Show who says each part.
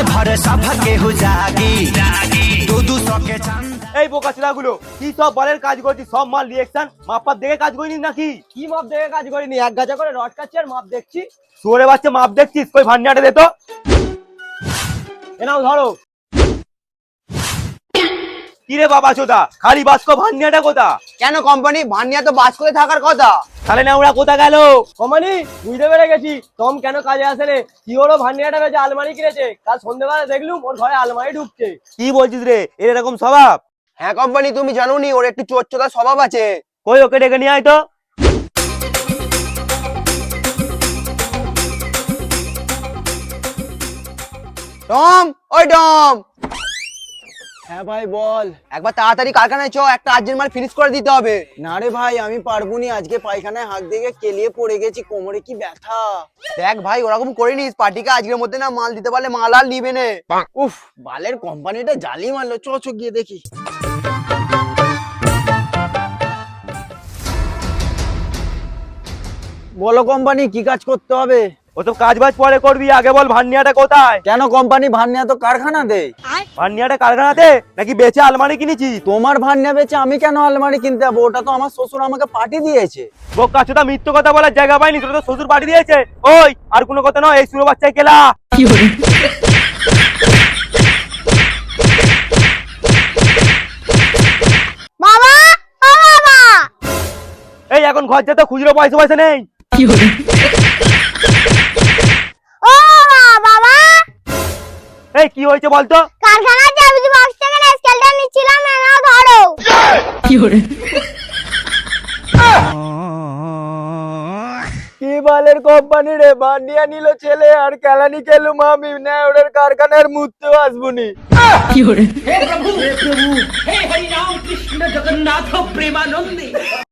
Speaker 1: भर सब केहू जागी दू दू सौ के चंद।
Speaker 2: এই বোকা ছেলেগুলো কি সব বলের কাজ করছিস? সব মাল রিয়েকশন মাপার দেখে কাজ করিনি নাকি?
Speaker 3: কি মাপ দেখে কাজ করিনি, এক গাছা করে রড কাটছি আর মাপ দেখছি।
Speaker 2: শুয়োরে বাচ্চা মাপ দেখছিস? কই ভান্ডিয়াটা দে তো।
Speaker 3: এ নাও ধরো।
Speaker 2: কি রে বাবা চোদা, খালি বাস্কো ভান্ডিয়াটা কোথা?
Speaker 3: কেন কোম্পানি ভান্নিয়া তো বাস করে থাকার কথা।
Speaker 2: তাহলে না ওরা কোথা গেল?
Speaker 3: কোম্পানি বুঝতে পেরে গেছি টম কেন কাজে আসে রে। কি হলো, ভান্নিয়াটা বেঁচে আলমারি কিনেছে, কাল সন্ধ্যেবেলা দেখলুম ওর ঘরে আলমারি ঢুকছে।
Speaker 2: কি বলছিস রে, এর এরকম স্বভাব?
Speaker 3: হ্যাঁ কোম্পানি, তুমি জানো নি ওর একটু চোরচোদার স্বভাব আছে।
Speaker 2: কই ওকে ডেকে নিয়ে আয় তো।
Speaker 3: টম, ওই টম। হ্যাঁ ভাই বল। একবার তাড়াতাড়ি কারখানায় চ, একটা আর্জেন্ট মাল ফিনিশ করে দিতে হবে। না রে ভাই আমি পারবো নি, আজকে পায়খানায় হাত দিয়ে কেলিয়ে পড়ে গেছি, কোমরে কি ব্যথা। দেখ ভাই ওরকম করে নিস, পার্টিকে আজকের মধ্যে না মাল দিতে পারলে মাল আর নিবে নে। উফ, বালের কোম্পানিটা জালি মারলো, চ চ গিয়ে দেখি। বলো কোম্পানি কি কাজ করতে হবে?
Speaker 2: ও তো কাজ বাজ পরে করবি, আগে বল ভান্ডিয়াটা কোথায়?
Speaker 3: কেন কোম্পানি ভান্নিয়া তো কারখানা দে।
Speaker 2: ভান্ডিয়াটা কারখানাতে নাকি বেচে আলমারি কিনেছিস?
Speaker 3: তোমার ভান্নিয়া বেচে আমি কেন আলমারি কিনতে যাবো? ওটা তো আমার শ্বশুর আমাকে পার্টি দিয়েছে।
Speaker 2: বোকা চোদা, মিথ্যে কথা বলার জায়গা পাইনি, তোর তো শ্বশুর বাড়ি দিয়েছে। ওই আর কোনো কথা নয়, এই শুরু বাচ্চায় কেলা।
Speaker 4: বাবা, ও বাবা,
Speaker 2: এই এখন ঘর যেতে খুচরো পয়সা পয়সা নেই।
Speaker 4: ও বাবা, বাবা,
Speaker 2: এই কি হয়েছে বলতো?
Speaker 4: কারখানার চাবি বক্স থেকে না স্কেলটা নিচ্ছিলাম, না নাও ধরো।
Speaker 3: কি বালের কোম্পানি রে, ভান্ডিয়া নিল ছেলে আর কেলানি খেলুম আমি, না ওদের কারখানার মুততেও আসবনি।
Speaker 5: हे प्रभु हे हरि राम कृष्ण जगन्नाथ प्रेमानंदी।